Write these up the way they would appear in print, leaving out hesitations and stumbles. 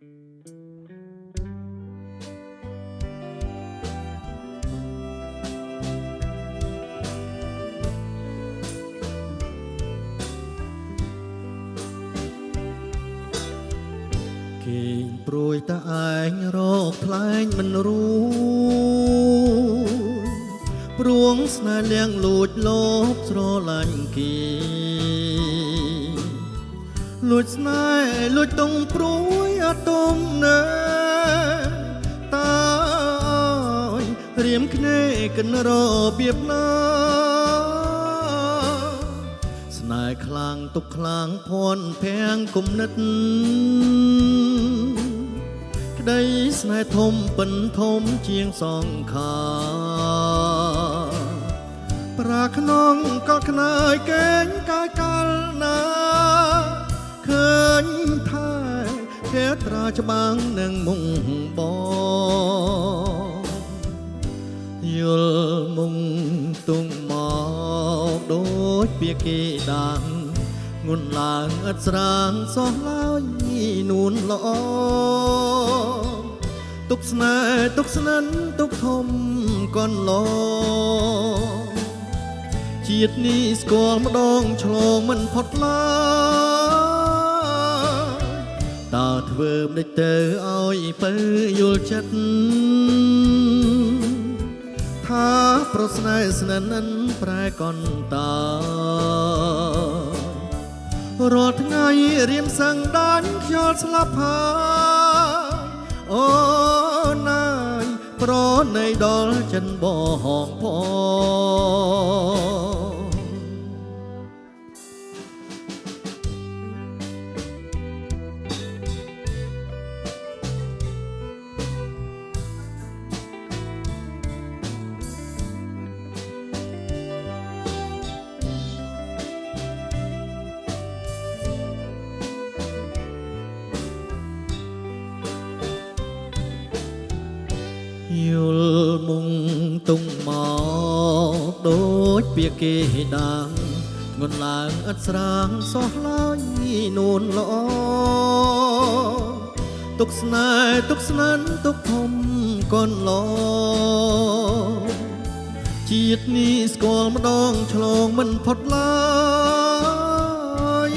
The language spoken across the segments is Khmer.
គេងព្រួយតែឯងរកថ្លែងមិនរួចព្រួងស្នេហ៍លៀងលួចលោភស្រឡាញ់គេលួចស្នេហ៍លួចតុងព្រួយអត់ទុំណែតាអើយរៀមភ្នែកកិនរបៀបណាស្នេហ៍ខ្លាំងទុកខ្លាំងភ័ន្តភាំងគំនិតក្តីស្នេហ៍ធំពិនធំជាងសង្ខារប្រាខ្នងក៏ខ្នើយកេងកាយកាលណាឃើញថែភេត្រាច្បាំងនឹងមុងបងយល់មុងទុងមកដូចពាក្យគេដាំងុនឡើងឥតស្រាងសោះឡើយនួនល្អទុកស្នេហ៍ទុកស្និនទុកធំកនឡជាតិនេះស្គាល់ម្ដងឆ្លងមិនផុតឡើយតើធ្វើមិនដេចទៅឲ្យពើយល់ចិត្តថាប្រស្នេហ៍ស្និននិនប្រែកនតារាល់ថ្ងៃរៀមសឹងដាញ់ខ្យល់ស្លាប់ហើយអូណាយប្រណីដល់ចិនបងផងយល់មុងទុងមកដូចពាក្យគេដាំងងន់ឡើងឥតស្រាងសោះឡើយនួនល្អទុកស្នេហ៍ទុកស្និនទុកធំកនឡជាតិនេះស្គាល់ម្ដងឆ្លងមិនផុតឡើយ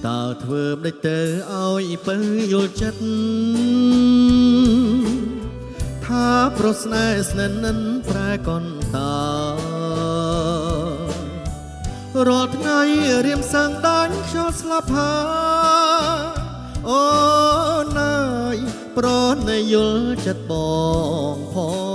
តើធ្វើមិនដេចទៅឲ្យពើយល់ចិត្តថាប្រស្នេហ៍ស្និននិនប្រែកនតារាល់ថ្ងៃរៀមសឹងដាញ់ខ្យល់ស្លាប់ហើយអូណាយប្រណីយល់ចិត្តបងផង